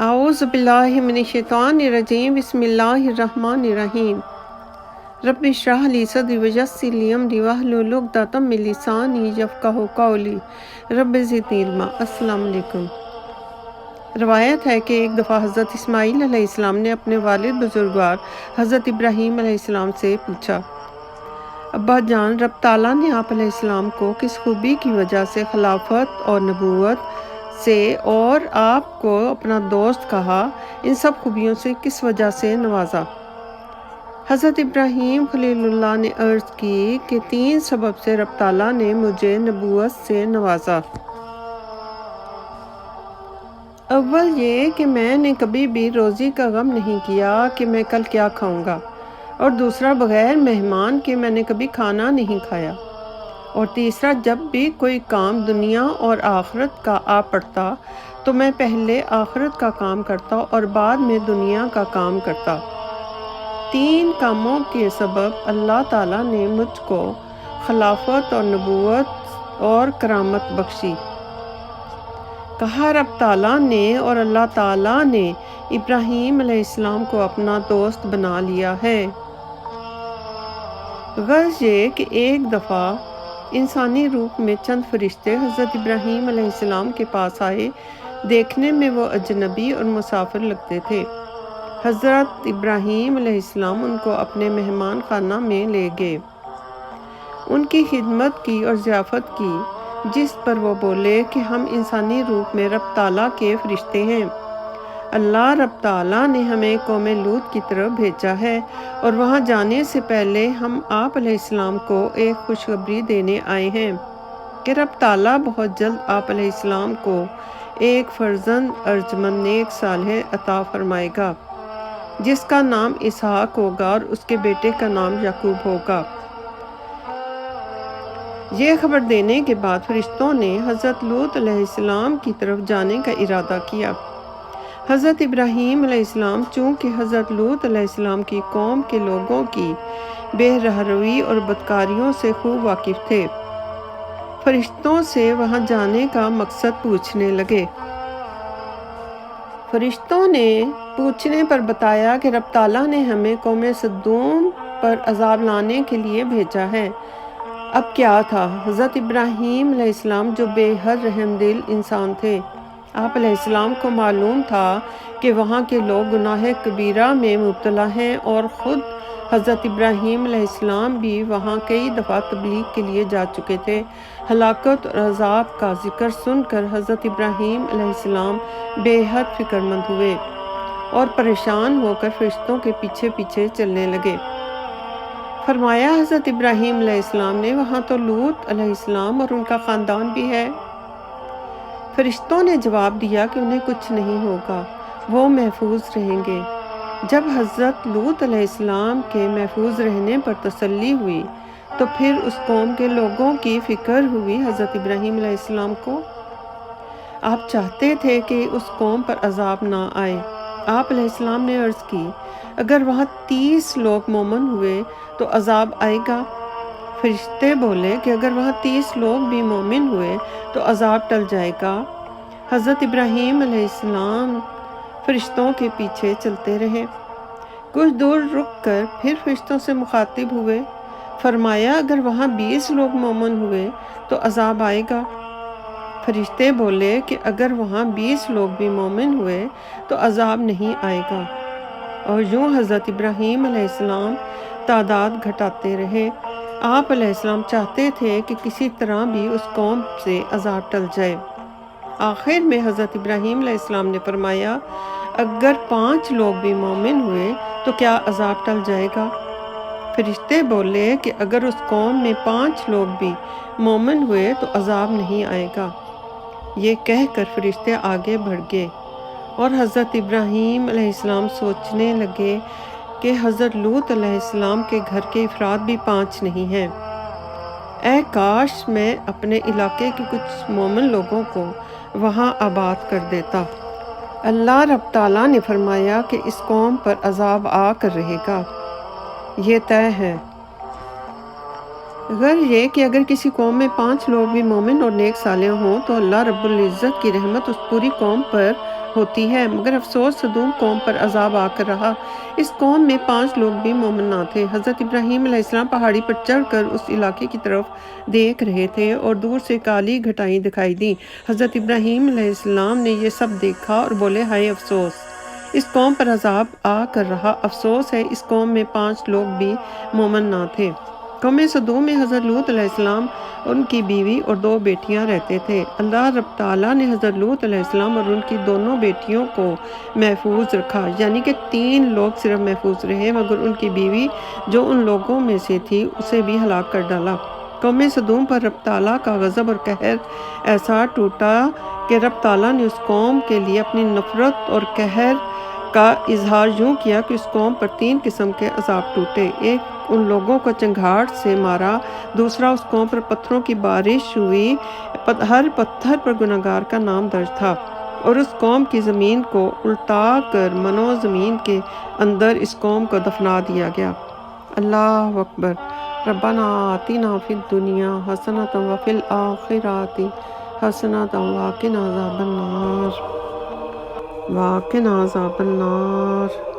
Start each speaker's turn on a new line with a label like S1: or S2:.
S1: اعوذ باللہ من الشیطان الرجیم بسم اللہ الرحمن الرحیم رب اشرح لی صدری ویسر لی امری واحلل عقدۃ من لسانی یفقہوا قولی رب زدنی علما۔ السلام علیکم۔ روایت ہے کہ ایک دفعہ حضرت اسماعیل علیہ السلام نے اپنے والد بزرگوار حضرت ابراہیم علیہ السلام سے پوچھا، ابا جان، رب تعالیٰ نے آپ علیہ السلام کو کس خوبی کی وجہ سے خلافت اور نبوت سے اور آپ کو اپنا دوست کہا، ان سب خوبیوں سے کس وجہ سے نوازا؟ حضرت ابراہیم خلیل اللہ نے عرض کی کہ 3 سبب سے رب تعالیٰ نے مجھے نبوت سے نوازا۔ اول یہ کہ میں نے کبھی بھی روزی کا غم نہیں کیا کہ میں کل کیا کھاؤں گا، اور دوسرا بغیر مہمان کے میں نے کبھی کھانا نہیں کھایا، اور تیسرا جب بھی کوئی کام دنیا اور آخرت کا آ پڑتا تو میں پہلے آخرت کا کام کرتا اور بعد میں دنیا کا کام کرتا۔ 3 کاموں کے سبب اللہ تعالیٰ نے مجھ کو خلافت اور نبوت اور کرامت بخشی۔ کہا رب تعالیٰ نے اور اللہ تعالیٰ نے ابراہیم علیہ السلام کو اپنا دوست بنا لیا ہے۔ غرض یہ کہ ایک دفعہ انسانی روپ میں چند فرشتے حضرت ابراہیم علیہ السلام کے پاس آئے۔ دیکھنے میں وہ اجنبی اور مسافر لگتے تھے۔ حضرت ابراہیم علیہ السلام ان کو اپنے مہمان خانہ میں لے گئے، ان کی خدمت کی اور ضیافت کی، جس پر وہ بولے کہ ہم انسانی روپ میں رب تعالیٰ کے فرشتے ہیں۔ اللہ رب تعالیٰ نے ہمیں قوم لوط کی طرف بھیجا ہے، اور وہاں جانے سے پہلے ہم آپ علیہ السلام کو ایک خوشخبری دینے آئے ہیں کہ رب تعالیٰ بہت جلد آپ علیہ السلام کو ایک فرزند ارجمند نیک صالح عطا فرمائے گا، جس کا نام اسحاق ہوگا اور اس کے بیٹے کا نام یعقوب ہوگا۔ یہ خبر دینے کے بعد فرشتوں نے حضرت لوط علیہ السلام کی طرف جانے کا ارادہ کیا۔ حضرت ابراہیم علیہ السلام چونکہ حضرت لوط علیہ السلام کی قوم کے لوگوں کی بے رہروی اور بدکاریوں سے خوب واقف تھے، فرشتوں سے وہاں جانے کا مقصد پوچھنے لگے۔ فرشتوں نے پوچھنے پر بتایا کہ رب تعالیٰ نے ہمیں قوم سدوم پر عذاب لانے کے لیے بھیجا ہے۔ اب کیا تھا؟ حضرت ابراہیم علیہ السلام جو بے حد رحم دل انسان تھے، آپ علیہ السلام کو معلوم تھا کہ وہاں کے لوگ گناہ کبیرہ میں مبتلا ہیں، اور خود حضرت ابراہیم علیہ السلام بھی وہاں کئی دفعہ تبلیغ کے لیے جا چکے تھے۔ ہلاکت اور عذاب کا ذکر سن کر حضرت ابراہیم علیہ السلام بے حد فکر مند ہوئے اور پریشان ہو کر فرشتوں کے پیچھے پیچھے چلنے لگے۔ فرمایا حضرت ابراہیم علیہ السلام نے، وہاں تو لوط علیہ السلام اور ان کا خاندان بھی ہے۔ فرشتوں نے جواب دیا کہ انہیں کچھ نہیں ہوگا، وہ محفوظ رہیں گے۔ جب حضرت لوط علیہ السلام کے محفوظ رہنے پر تسلی ہوئی تو پھر اس قوم کے لوگوں کی فکر ہوئی حضرت ابراہیم علیہ السلام کو۔ آپ چاہتے تھے کہ اس قوم پر عذاب نہ آئے۔ آپ علیہ السلام نے عرض کی، اگر وہاں 30 لوگ مومن ہوئے تو عذاب آئے گا؟ فرشتے بولے کہ اگر وہاں 30 لوگ بھی مومن ہوئے تو عذاب ٹل جائے گا۔ حضرت ابراہیم علیہ السلام فرشتوں کے پیچھے چلتے رہے۔ کچھ دور رک کر پھر فرشتوں سے مخاطب ہوئے۔ فرمایا اگر وہاں 20 لوگ مومن ہوئے تو عذاب آئے گا؟ فرشتے بولے کہ اگر وہاں 20 لوگ بھی مومن ہوئے تو عذاب نہیں آئے گا۔ اور یوں حضرت ابراہیم علیہ السلام تعداد گھٹاتے رہے۔ آپ علیہ السلام چاہتے تھے کہ کسی طرح بھی اس قوم سے عذاب ٹل جائے۔ آخر میں حضرت ابراہیم علیہ السلام نے فرمایا، اگر 5 لوگ بھی مومن ہوئے تو کیا عذاب ٹل جائے گا؟ فرشتے بولے کہ اگر اس قوم میں 5 لوگ بھی مومن ہوئے تو عذاب نہیں آئے گا۔ یہ کہہ کر فرشتے آگے بڑھ گئے، اور حضرت ابراہیم علیہ السلام سوچنے لگے کہ حضرت لوط علیہ السلام کے گھر کے افراد بھی 5 نہیں ہیں۔ اے کاش میں اپنے علاقے کے کچھ مومن لوگوں کو وہاں آباد کر دیتا۔ اللہ رب تعالیٰ نے فرمایا کہ اس قوم پر عذاب آ کر رہے گا، یہ طے ہے۔ غرض یہ کہ اگر کسی قوم میں 5 لوگ بھی مومن اور نیک صالح ہوں تو اللہ رب العزت کی رحمت اس پوری قوم پر ہوتی ہے، مگر افسوس سدوم قوم پر عذاب آ کر رہا۔ اس قوم میں 5 لوگ بھی مومن نہ تھے۔ حضرت ابراہیم علیہ السلام پہاڑی پر چڑھ کر اس علاقے کی طرف دیکھ رہے تھے اور دور سے کالی گھٹائیں دکھائی دیں۔ حضرت ابراہیم علیہ السلام نے یہ سب دیکھا اور بولے، ہائے افسوس! اس قوم پر عذاب آ کر رہا، افسوس ہے اس قوم میں 5 لوگ بھی مومن نہ تھے۔ قوم سدوم میں حضرت لوط علیہ السلام اور ان کی بیوی اور 2 بیٹیاں رہتے تھے۔ اللہ رب تعالیٰ نے حضرت لوط علیہ السلام اور ان کی دونوں بیٹیوں کو محفوظ رکھا، یعنی کہ 3 لوگ صرف محفوظ رہے، مگر ان کی بیوی جو ان لوگوں میں سے تھی اسے بھی ہلاک کر ڈالا۔ قوم سدوم پر رب تعالیٰ کا غضب اور قہر ایسا ٹوٹا کہ رب تعالیٰ نے اس قوم کے لیے اپنی نفرت اور قہر کا اظہار یوں کیا کہ اس قوم پر 3 قسم کے عذاب ٹوٹے۔ ایک ان لوگوں کو چنگھاڑ سے مارا، دوسرا اس قوم پر پتھروں کی بارش ہوئی، ہر پتھر پر گنہگار کا نام درج تھا، اور اس قوم کی زمین کو الٹا کر منو زمین کے اندر اس قوم کو دفنا دیا گیا۔ اللہ اکبر۔ ربنا آتنا فی الدنیا حسنۃ وفی الآخرۃ حسنۃ وقنا عذاب النار۔